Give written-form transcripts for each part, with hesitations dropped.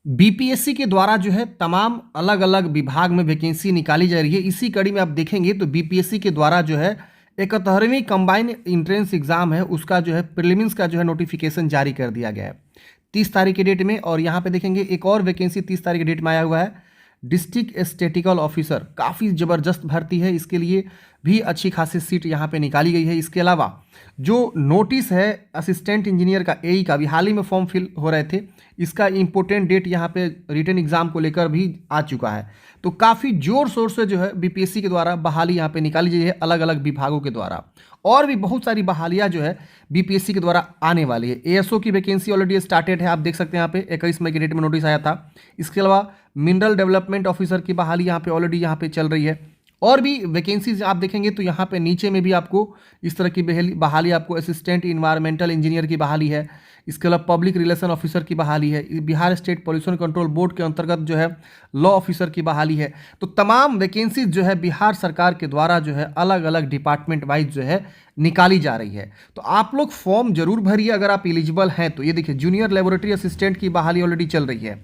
BPSC के द्वारा जो है तमाम अलग अलग विभाग में वैकेंसी निकाली जा रही है। इसी कड़ी में आप देखेंगे तो बीपीएससी के द्वारा जो है 71वीं कंबाइंड इंट्रेंस एग्जाम है उसका जो है प्रीलिम्स का जो है नोटिफिकेशन जारी कर दिया गया है 30 तारीख के डेट में। और यहाँ पे देखेंगे एक और वैकेंसी 30 तारीख के डेट में आया हुआ है, डिस्ट्रिक्ट स्टैटिस्टिकल ऑफिसर। काफ़ी ज़बरदस्त भर्ती है, इसके लिए भी अच्छी खासी सीट यहाँ पे निकाली गई है। इसके अलावा जो नोटिस है असिस्टेंट इंजीनियर का एई का भी हाल ही में फॉर्म फिल हो रहे थे, इसका इम्पोर्टेंट डेट यहाँ पे रिटन एग्जाम को लेकर भी आ चुका है। तो काफ़ी जोर शोर से जो है बीपीएससी के द्वारा बहाली यहाँ पे निकाली गई है अलग अलग विभागों के द्वारा। और भी बहुत सारी बहालियाँ जो है बीपीएससी के द्वारा आने वाली है। एएसओ की वैकेंसी ऑलरेडी स्टार्टेड है, आप देख सकते हैं यहाँ पे 21 मई की डेट में नोटिस आया था। इसके अलावा मिनरल डेवलपमेंट ऑफिसर की बहाली यहाँ पे ऑलरेडी यहाँ पे चल रही है। और भी वैकेंसीज आप देखेंगे तो यहाँ पे नीचे में भी आपको इस तरह की बहाली आपको असिस्टेंट इन्वायरमेंटल इंजीनियर की बहाली है। इसके अलावा पब्लिक रिलेशन ऑफिसर की बहाली है। Bihar state pollution control board के अंतर्गत जो है लॉ ऑफिसर की बहाली है। तो तमाम वैकेंसीज जो है बिहार सरकार के द्वारा जो है अलग अलग डिपार्टमेंट वाइज जो है निकाली जा रही है। तो आप लोग फॉर्म जरूर भरिए अगर आप एलिजिबल हैं तो। ये देखिए जूनियर लेबोरेटरी असिस्टेंट की बहाली ऑलरेडी चल रही है।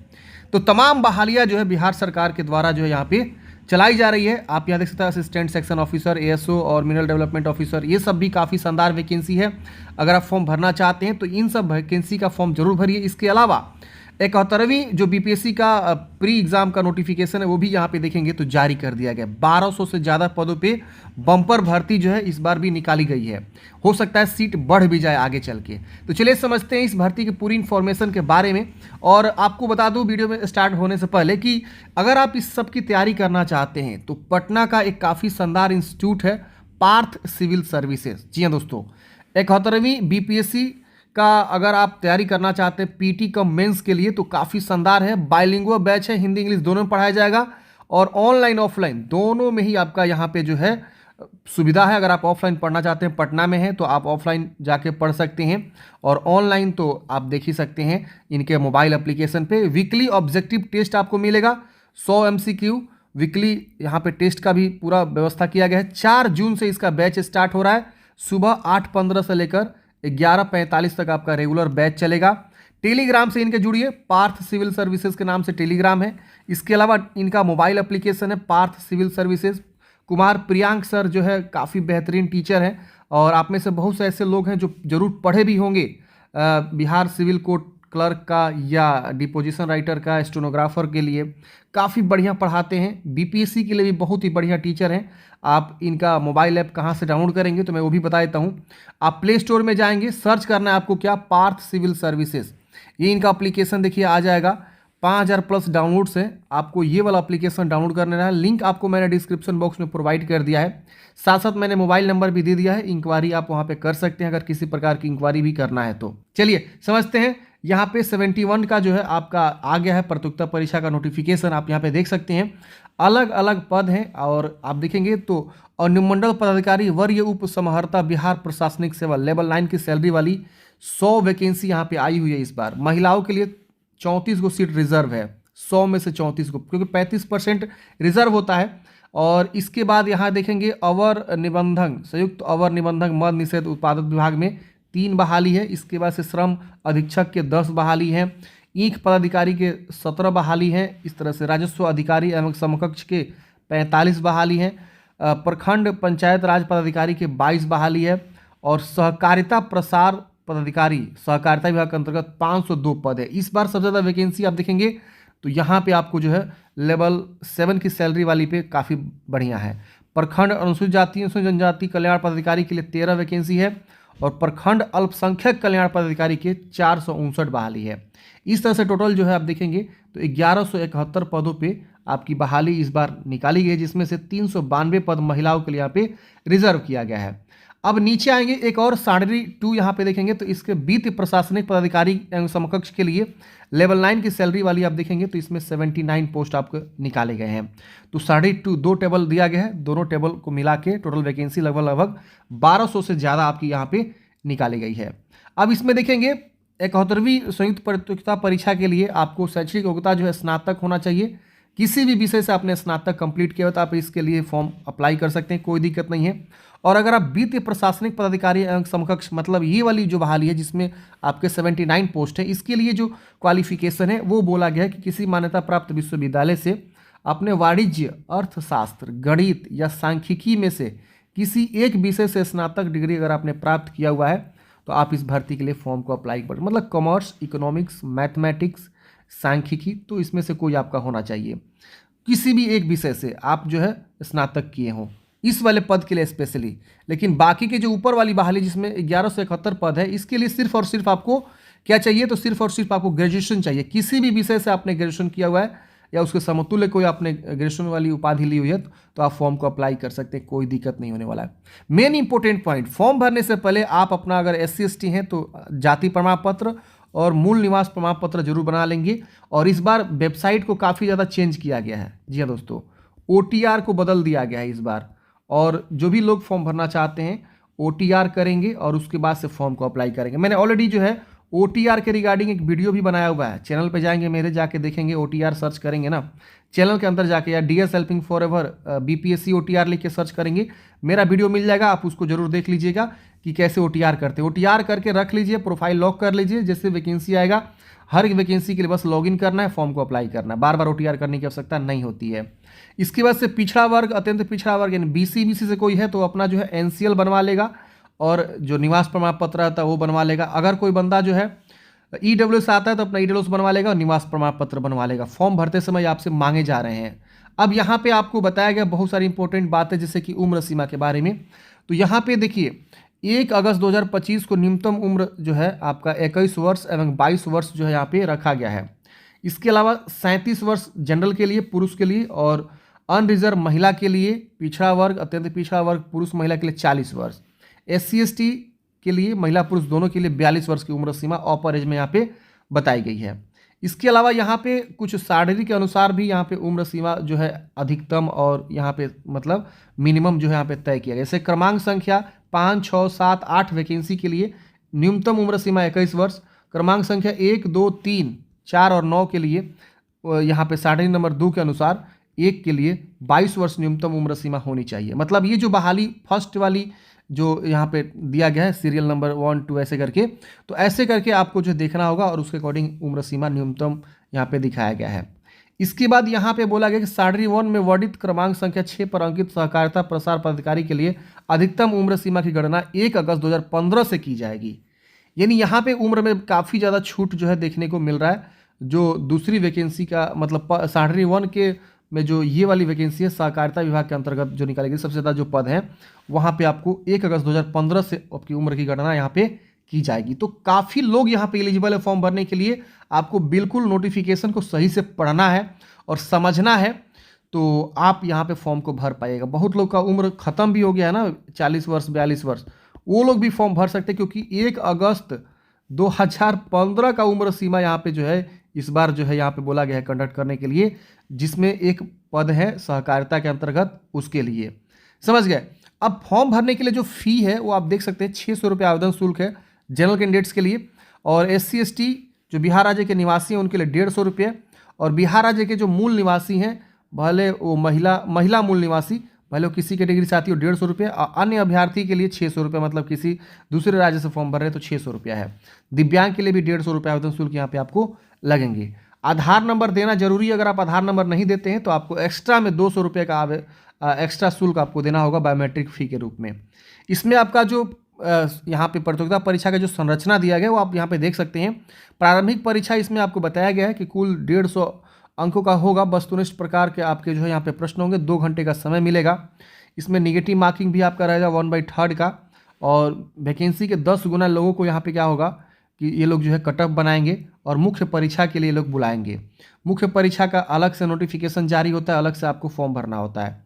तो तमाम बहालियाँ जो है बिहार सरकार के द्वारा जो है यहाँ पे चलाई जा रही है। आप यहाँ देख सकते हैं असिस्टेंट सेक्शन ऑफिसर, एएसओ और मिनरल डेवलपमेंट ऑफिसर, ये सब भी काफ़ी शानदार वैकेंसी है। अगर आप फॉर्म भरना चाहते हैं तो इन सब वैकेंसी का फॉर्म जरूर भरिए। इसके अलावा 71वीं जो बीपीएससी का प्री एग्जाम का नोटिफिकेशन है वो भी यहाँ पे देखेंगे तो जारी कर दिया गया। 1200 से ज़्यादा पदों पे बम्पर भर्ती जो है इस बार भी निकाली गई है। हो सकता है सीट बढ़ भी जाए आगे चल के। तो चलिए समझते हैं इस भर्ती की पूरी इन्फॉर्मेशन के बारे में। और आपको बता दूं वीडियो में स्टार्ट होने से पहले कि अगर आप इस सब की तैयारी करना चाहते हैं तो पटना का एक काफ़ी शानदार इंस्टीट्यूट है पार्थ सिविल सर्विसेज। जी हाँ दोस्तों, 71वीं बीपीएससी का अगर आप तैयारी करना चाहते हैं पीटी कम मेंस के लिए तो काफ़ी शानदार है। बाइलिंगुअल बैच है, हिंदी इंग्लिश दोनों में पढ़ाया जाएगा और ऑनलाइन ऑफलाइन दोनों में ही आपका यहाँ पे जो है सुविधा है। अगर आप ऑफलाइन पढ़ना चाहते हैं, पटना में है तो आप ऑफलाइन जाके पढ़ सकते हैं और ऑनलाइन तो आप देख ही सकते हैं इनके मोबाइल एप्लीकेशन पे। वीकली ऑब्जेक्टिव टेस्ट आपको मिलेगा, 100 MCQ वीकली यहाँ पे टेस्ट का भी पूरा व्यवस्था किया गया है। 4 जून से इसका बैच स्टार्ट हो रहा है। सुबह 8:15 से लेकर 11:45 तक आपका रेगुलर बैच चलेगा। टेलीग्राम से इनके जुड़िए, पार्थ सिविल सर्विसेज के नाम से टेलीग्राम है। इसके अलावा इनका मोबाइल एप्लीकेशन है Parth civil services. Kumar Priyank sir जो है काफ़ी बेहतरीन टीचर हैं और आप में से बहुत से ऐसे लोग हैं जो जरूर पढ़े भी होंगे बिहार सिविल कोर्ट क्लर्क का या डिपोजिशन राइटर का, स्टेनोग्राफर के लिए काफ़ी बढ़िया पढ़ाते हैं। बीपीएससी के लिए भी बहुत ही बढ़िया टीचर हैं। आप इनका मोबाइल ऐप कहाँ से डाउनलोड करेंगे तो मैं वो भी बता देता हूँ। आप प्ले स्टोर में जाएंगे, सर्च करना है आपको क्या, पार्थ सिविल सर्विसेज। ये इनका एप्लीकेशन देखिए आ जाएगा। 5000+ डाउनलोड्स है, आपको ये वाला एप्लीकेशन डाउनलोड करना है। लिंक आपको मैंने डिस्क्रिप्शन बॉक्स में प्रोवाइड कर दिया है। साथ साथ मैंने मोबाइल नंबर भी दे दिया है, इंक्वायरी आप वहाँ पे कर सकते हैं अगर किसी प्रकार की इंक्वायरी भी करना है तो। चलिए समझते हैं। यहाँ पे 71 का जो है आपका आ गया है प्रतियोगिता परीक्षा का नोटिफिकेशन, आप यहाँ पे देख सकते हैं। अलग अलग पद हैं और आप देखेंगे तो अनुमंडल पदाधिकारी वर्य उप समाहर्ता बिहार प्रशासनिक सेवा लेवल 9 की सैलरी वाली 100 वैकेंसी यहाँ पे आई हुई है इस बार। महिलाओं के लिए 34 को सीट रिजर्व है, 100 में से 34 को, क्योंकि 35% रिजर्व होता है। और इसके बाद यहाँ देखेंगे अवर निबंधक, संयुक्त अवर निबंधक मद निषेध उत्पादक विभाग में 3 बहाली है। इसके बाद से श्रम अधीक्षक के 10 बहाली हैं। ईंख पदाधिकारी के 17 बहाली हैं। इस तरह से राजस्व अधिकारी एवं समकक्ष के 45 बहाली हैं। प्रखंड पंचायत राज पदाधिकारी के 22 बहाली है। और सहकारिता प्रसार पदाधिकारी सहकारिता विभाग के अंतर्गत 502 पद है। इस बार सबसे ज़्यादा वैकेंसी आप देखेंगे तो यहाँ पे आपको जो है लेवल 7 की सैलरी वाली पे काफ़ी बढ़िया है। प्रखंड अनुसूचित जाति अनुसूचित जनजाति कल्याण पदाधिकारी के लिए 13 वैकेंसी है और प्रखंड अल्पसंख्यक कल्याण पदाधिकारी के 459 बहाली है। इस तरह से टोटल जो है आप देखेंगे तो 1171 पदों पे आपकी बहाली इस बार निकाली गई, जिसमें से 392 पद महिलाओं के लिए यहाँ पे रिजर्व किया गया है। अब नीचे आएंगे एक और साडरी 2 यहाँ पे देखेंगे तो इसके वित्त प्रशासनिक पदाधिकारी एवं समकक्ष के लिए लेवल 9 की सैलरी वाली आप देखेंगे तो इसमें 79 पोस्ट आपको निकाले गए हैं। तो साडरी 2 2 टेबल दिया गया है, दोनों टेबल को मिला के टोटल वैकेंसी लगभग 1200 से ज़्यादा आपकी यहाँ पे निकाली गई है। अब इसमें देखेंगे 71वीं संयुक्त प्रतियोगिता परीक्षा के लिए आपको शैक्षणिक योग्यता जो है स्नातक होना चाहिए किसी भी विषय से आपने स्नातक कंप्लीट किया हो तो आप इसके लिए फॉर्म अप्लाई कर सकते हैं, कोई दिक्कत नहीं है। और अगर आप वित्तीय प्रशासनिक पदाधिकारी एवं समकक्ष, मतलब ये वाली जो बहाली है जिसमें आपके 79 पोस्ट है, इसके लिए जो क्वालिफिकेशन है वो बोला गया है कि किसी मान्यता प्राप्त विश्वविद्यालय से अपने वाणिज्य, अर्थशास्त्र, गणित या सांख्यिकी में से किसी एक विषय से स्नातक डिग्री अगर आपने प्राप्त किया हुआ है तो आप इस भर्ती के लिए फॉर्म को अप्लाई कर, मतलब कॉमर्स, इकोनॉमिक्स, मैथमेटिक्स, सांख्यिकी, तो इसमें से कोई आपका होना चाहिए। किसी भी एक विषय से आप जो है स्नातक किए हों इस वाले पद के लिए स्पेशली। लेकिन बाकी के जो ऊपर वाली बहाली जिसमें 1171 पद है, इसके लिए सिर्फ और सिर्फ आपको क्या चाहिए, तो सिर्फ और सिर्फ आपको ग्रेजुएशन चाहिए। किसी भी विषय से आपने ग्रेजुएशन किया हुआ है या उसके समतुल्य कोई आपने ग्रेजुएशन वाली उपाधि ली हुई है तो आप फॉर्म को अप्लाई कर सकते हैं, कोई दिक्कत नहीं होने वाला है। मेन इंपॉर्टेंट पॉइंट, फॉर्म भरने से पहले आप अपना अगर SC/ST हैं तो जाति प्रमाण पत्र और मूल निवास प्रमाण पत्र जरूर बना लेंगे। और इस बार वेबसाइट को काफ़ी ज़्यादा चेंज किया गया है। जी हाँ दोस्तों, OTR को बदल दिया गया है इस बार, और जो भी लोग फॉर्म भरना चाहते हैं OTR करेंगे और उसके बाद से फॉर्म को अप्लाई करेंगे। मैंने ऑलरेडी जो है OTR के रिगार्डिंग एक वीडियो भी बनाया हुआ है, चैनल पे जाएंगे मेरे, जाके देखेंगे, OTR सर्च करेंगे ना चैनल के अंदर जाके, या DS helping for ever BPSC OTR लिख के सर्च करेंगे, मेरा वीडियो मिल जाएगा, आप उसको जरूर देख लीजिएगा कि कैसे OTR करते हैं। OTR करके रख लीजिए, प्रोफाइल लॉक कर लीजिए, जैसे वैकेंसी आएगा हर एक वैकेंसी के लिए बस लॉगिन करना है, फॉर्म को अप्लाई करना है, बार बार OTR करने की आवश्यकता नहीं होती है। इसके बाद से पिछड़ा वर्ग, अत्यंत पिछड़ा वर्ग यानी BC से कोई है तो अपना जो है NCL बनवा लेगा और जो निवास प्रमाण पत्र आता है वो बनवा लेगा। अगर कोई बंदा जो है EWS आता है तो अपना EWS बनवा लेगा और निवास प्रमाण पत्र बनवा लेगा। फॉर्म भरते समय आपसे मांगे जा रहे हैं। अब यहाँ पे आपको बताया गया बहुत सारी इंपॉर्टेंट बातें, जैसे कि उम्र सीमा के बारे में। तो यहाँ पे देखिए 1 अगस्त 2025 को न्यूनतम उम्र जो है आपका 21 वर्ष एवं 22 वर्ष जो है यहाँ पे रखा गया है। इसके अलावा 37 वर्ष जनरल के लिए, पुरुष के लिए, और अनरिजर्व महिला के लिए, पिछड़ा वर्ग, अत्यंत पिछड़ा वर्ग पुरुष महिला के लिए 40 वर्ष, SC/ST के लिए महिला पुरुष दोनों के लिए 42 वर्ष की उम्र सीमा अपर एज में यहाँ पे बताई गई है। इसके अलावा यहाँ पे कुछ सारणी के अनुसार भी यहाँ पे उम्र सीमा जो है अधिकतम और यहाँ पे मतलब मिनिमम जो है यहाँ पे तय किया गया। जैसे क्रमांक संख्या 5, 6, 7, 8 वैकेंसी के लिए न्यूनतम उम्र सीमा 21 वर्ष, क्रमांक संख्या 1, 2, 3, 4 और 9 के लिए यहाँ पे सारणी नंबर 2 के अनुसार 1 के लिए 22 वर्ष न्यूनतम उम्र सीमा होनी चाहिए। मतलब ये जो बहाली फर्स्ट वाली जो यहाँ पे दिया गया है सीरियल नंबर 1, 2 ऐसे करके, तो ऐसे करके आपको जो देखना होगा और उसके अकॉर्डिंग उम्र सीमा न्यूनतम यहाँ पे दिखाया गया है। इसके बाद यहाँ पे बोला गया कि सारणी 1 में वर्णित क्रमांक संख्या 6 पर अंकित सहकारिता प्रसार पदाधिकारी के लिए अधिकतम उम्र सीमा की गणना 1 अगस्त 2015 से की जाएगी। यानी यहाँ पे उम्र में काफ़ी ज़्यादा छूट जो है देखने को मिल रहा है। जो दूसरी वैकेंसी का मतलब सारणी 1 के में जो ये वाली वैकेंसी है सहकारिता विभाग के अंतर्गत जो निकाली गई सबसे ज़्यादा जो पद हैं, वहाँ पे आपको 1 अगस्त 2015 से आपकी उम्र की गणना यहाँ पे की जाएगी। तो काफ़ी लोग यहाँ पे एलिजिबल है फॉर्म भरने के लिए। आपको बिल्कुल नोटिफिकेशन को सही से पढ़ना है और समझना है, तो आप यहाँ पे फॉर्म को भर पाइएगा। बहुत लोग का उम्र ख़त्म भी हो गया है ना, 40 वर्ष 42 वर्ष, वो लोग भी फॉर्म भर सकते हैं, क्योंकि 1 अगस्त 2015 का उम्र सीमा यहाँ पे जो है इस बार जो है यहाँ पे बोला गया है कंडक्ट करने के लिए, जिसमें एक पद है सहकारिता के अंतर्गत, उसके लिए। समझ गए। अब फॉर्म भरने के लिए जो फ़ी है वो आप देख सकते हैं 600 रुपये आवेदन शुल्क है जनरल कैंडिडेट्स के लिए, और SC/ST जो बिहार राज्य के निवासी हैं उनके लिए 150 रुपये, और बिहार राज्य के जो मूल निवासी हैं, भले वो महिला मूल निवासी, भले वो किसी कैटेगरी से आती हो, 150 रुपये, और अन्य अभ्यर्थी के लिए 600 रुपये, मतलब किसी दूसरे राज्य से फॉर्म भर रहे हैं तो 600 रुपया है। दिव्यांग के लिए भी 150 रुपये आवेदन शुल्क यहाँ पे आपको लगेंगे। आधार नंबर देना जरूरी है। अगर आप आधार नंबर नहीं देते हैं तो आपको एक्स्ट्रा में 200 रुपये का एक्स्ट्रा शुल्क आपको देना होगा बायोमेट्रिक फ़ी के रूप में। इसमें आपका जो यहाँ पे प्रतियोगिता परीक्षा का जो संरचना दिया गया है वो आप यहाँ पे देख सकते हैं। प्रारंभिक परीक्षा इसमें आपको बताया गया है कि कुल 150 अंकों का होगा। वस्तुनिष्ठ प्रकार के आपके जो है यहाँ पे प्रश्न होंगे, 2 घंटे का समय मिलेगा। इसमें निगेटिव मार्किंग भी आपका रहेगा 1/3 का, और वैकेंसी के 10 गुना लोगों को यहाँ पे क्या होगा कि ये लोग जो है कट ऑफ बनाएंगे और मुख्य परीक्षा के लिए लोग बुलाएंगे। मुख्य परीक्षा का अलग से नोटिफिकेशन जारी होता है, अलग से आपको फॉर्म भरना होता है।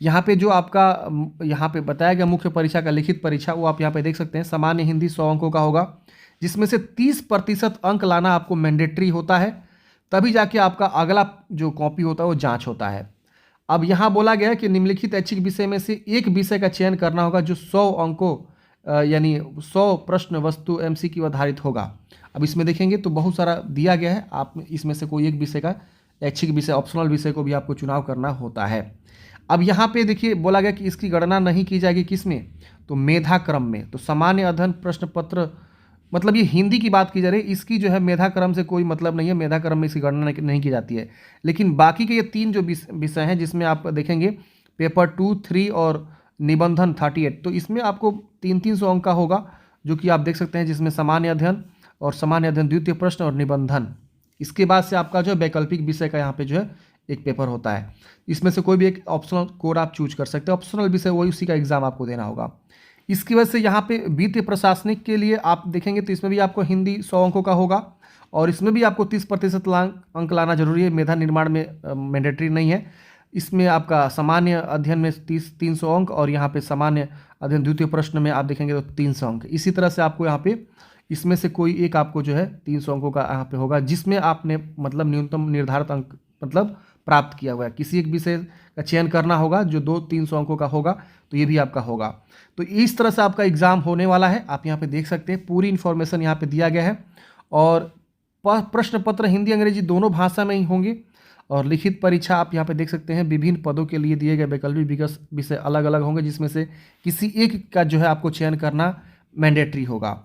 यहाँ पे जो आपका यहाँ पे बताया गया मुख्य परीक्षा का लिखित परीक्षा, वो आप यहाँ पे देख सकते हैं। सामान्य हिंदी 100 अंकों का होगा, जिसमें से 30% अंक लाना आपको मैंडेटरी होता है, तभी जाके आपका अगला जो कॉपी होता है वो जाँच होता है। अब यहाँ बोला गया है कि निम्नलिखित ऐच्छिक विषय में से एक विषय का चयन करना होगा जो 100 अंकों यानी 100 प्रश्न वस्तु MCQ आधारित होगा। अब इसमें देखेंगे तो बहुत सारा दिया गया है, आप इसमें से कोई एक विषय का ऐच्छिक विषय ऑप्शनल विषय को भी आपको चुनाव करना होता है। अब यहाँ पे देखिए बोला गया कि इसकी गणना नहीं की जाएगी किस में, तो मेधा क्रम में। तो सामान्य अध्ययन प्रश्न पत्र, मतलब ये हिंदी की बात की जा रही है, इसकी जो है मेधा क्रम से कोई मतलब नहीं है, मेधा क्रम में इसकी गणना नहीं की जाती है। लेकिन बाकी के ये 3 जो विषय हैं जिसमें आप देखेंगे पेपर 2, 3 और निबंधन 38, तो इसमें आपको 300 अंक का होगा, जो कि आप देख सकते हैं, जिसमें सामान्य अध्ययन और सामान्य अध्ययन द्वितीय प्रश्न और निबंधन। इसके बाद से आपका जो है वैकल्पिक विषय का यहाँ पे जो है एक पेपर होता है। इसमें से कोई भी एक ऑप्शनल कोड आप चूज कर सकते हैं, ऑप्शनल विषय वही उसी का एग्जाम आपको देना होगा। इसकी वजह से यहाँ पे वित्तीय प्रशासनिक के लिए आप देखेंगे तो इसमें भी आपको हिंदी 100 अंकों का होगा, और इसमें भी आपको 30% अंक लाना जरूरी है, मेधा निर्माण में मैंडेटरी नहीं है। इसमें आपका सामान्य अध्ययन में 300 अंक, और यहाँ पे सामान्य अध्ययन द्वितीय प्रश्न में आप देखेंगे तो 300 अंक। इसी तरह से आपको यहाँ पे इसमें से कोई एक आपको जो है 300 अंकों का यहाँ पे होगा, जिसमें आपने मतलब न्यूनतम निर्धारित अंक मतलब प्राप्त किया हुआ है। किसी एक विषय का चयन करना होगा जो 200-300 अंकों का होगा, तो ये भी आपका होगा। तो इस तरह से आपका एग्जाम होने वाला है। आप यहाँ पे देख सकते हैं पूरी इन्फॉर्मेशन यहाँ पे दिया गया है, और प्रश्न पत्र हिंदी अंग्रेजी दोनों भाषा में ही होंगे, और लिखित परीक्षा आप यहाँ पे देख सकते हैं विभिन्न पदों के लिए दिए गए वैकल्पिक विषय अलग अलग होंगे, जिसमें से किसी एक का जो है आपको चयन करना मैंडेटरी होगा।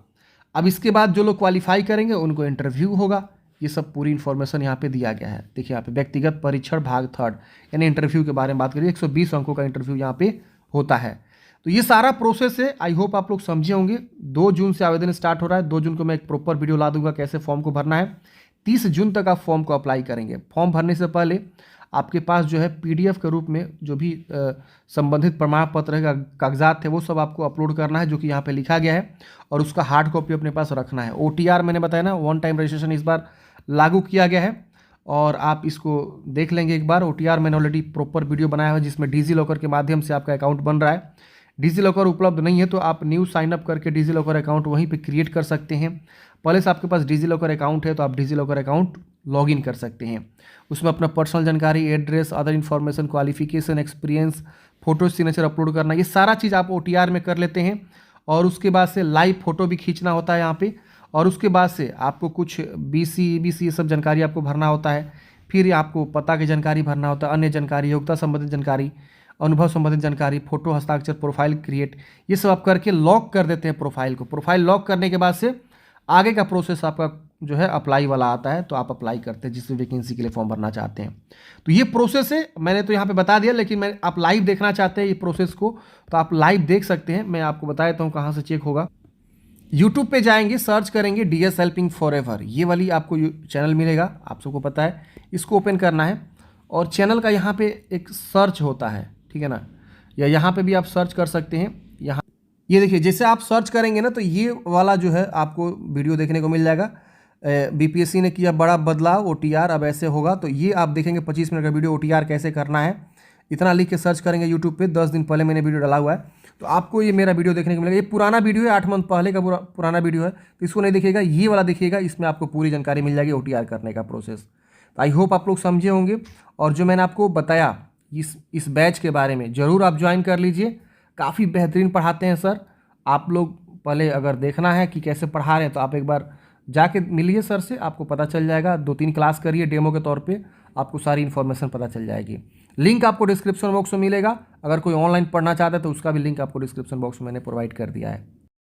अब इसके बाद जो लोग क्वालिफाई करेंगे उनको इंटरव्यू होगा। ये सब पूरी इन्फॉर्मेशन यहाँ पे दिया गया है। देखिए यहाँ पे व्यक्तिगत परीक्षण भाग 3 यानी इंटरव्यू के बारे में बात करिए, 120 अंकों का इंटरव्यू यहाँ पे होता है। तो ये सारा प्रोसेस है, आई होप आप लोग समझे होंगे। 2 जून से आवेदन स्टार्ट हो रहा है। 2 जून को मैं एक प्रॉपर वीडियो ला दूंगा कैसे फॉर्म को भरना है। 30 जून तक आप फॉर्म को अप्लाई करेंगे। फॉर्म भरने से पहले आपके पास जो है PDF के रूप में जो भी संबंधित प्रमाण पत्र है, कागजात थे, वो सब आपको अपलोड करना है, जो कि यहाँ पे लिखा गया है, और उसका हार्ड कॉपी अपने पास रखना है। OTR मैंने बताया ना, 1 टाइम रजिस्ट्रेशन इस बार लागू किया गया है, और आप इसको देख लेंगे एक बार। OTR मैंने ऑलरेडी प्रॉपर वीडियो बनाया है, जिसमें डिजीलॉकर के माध्यम से आपका अकाउंट बन रहा है। डिजीलॉकर उपलब्ध नहीं है तो आप न्यू साइनअप करके डिजीलॉकर अकाउंट वहीं पे क्रिएट कर सकते हैं। पहले से आपके पास डिजीलॉकर अकाउंट है तो आप डिजीलॉकर अकाउंट लॉगिन कर सकते हैं। उसमें अपना पर्सनल जानकारी, address, other information, qualification, experience, photo, signature upload करना, ये सारा चीज़ आप OTR में कर लेते हैं। और उसके बाद से लाइव फोटो भी खींचना होता है यहाँ पे, और उसके बाद से आपको कुछ BC, EBC ये सब जानकारी आपको भरना होता है। फिर आपको पता की जानकारी भरना होता है, अन्य जानकारी, योग्यता संबंधित जानकारी, अनुभव संबंधित जानकारी, फोटो, हस्ताक्षर, प्रोफाइल क्रिएट, ये सब आप करके लॉक कर देते हैं प्रोफाइल को। प्रोफाइल लॉक करने के बाद से आगे का प्रोसेस आपका जो है अप्लाई वाला आता है, तो आप अप्लाई करते हैं जिस वैकेंसी के लिए फॉर्म भरना चाहते हैं। तो ये प्रोसेस है, मैंने तो यहाँ पे बता दिया, लेकिन मैं आप लाइव देखना चाहते हैं ये प्रोसेस को, तो आप लाइव देख सकते हैं। मैं आपको बता देता हूँ कहाँ से चेक होगा। यूट्यूब पे जाएंगे, सर्च करेंगे DS हेल्पिंग फॉरएवर, ये वाली आपको चैनल मिलेगा, आप सबको पता है। इसको ओपन करना है, और चैनल का यहाँ पे एक सर्च होता है, ठीक है ना, या यहाँ पे भी आप सर्च कर सकते हैं। यहाँ ये देखिए, जैसे आप सर्च करेंगे ना, तो ये वाला जो है आपको वीडियो देखने को मिल जाएगा। BPSC ने किया बड़ा बदलाव, OTR अब ऐसे होगा। तो ये आप देखेंगे 25 मिनट का वीडियो, OTR कैसे करना है, इतना लिख के सर्च करेंगे यूट्यूब पे। 10 दिन पहले मैंने वीडियो डाला हुआ है, तो आपको ये मेरा वीडियो देखने को मिलेगा। ये पुराना वीडियो है, 8 मंथ पहले का पुराना वीडियो है, तो इसको नहीं देखिएगा, ये वाला देखिएगा, इसमें आपको पूरी जानकारी मिल जाएगी OTR करने का प्रोसेस। तो आई होप आप लोग समझे होंगे, और जो मैंने आपको बताया इस बैच के बारे में ज़रूर आप ज्वाइन कर लीजिए। काफ़ी बेहतरीन पढ़ाते हैं सर। आप लोग पहले अगर देखना है कि कैसे पढ़ा रहे हैं, तो आप एक बार जाके मिलिए सर से, आपको पता चल जाएगा। 2-3 क्लास करिए डेमो के तौर पे, आपको सारी इन्फॉर्मेशन पता चल जाएगी। लिंक आपको डिस्क्रिप्शन बॉक्स में मिलेगा। अगर कोई ऑनलाइन पढ़ना चाहता है तो उसका भी लिंक आपको डिस्क्रिप्शन बॉक्स में मैंने प्रोवाइड कर दिया है।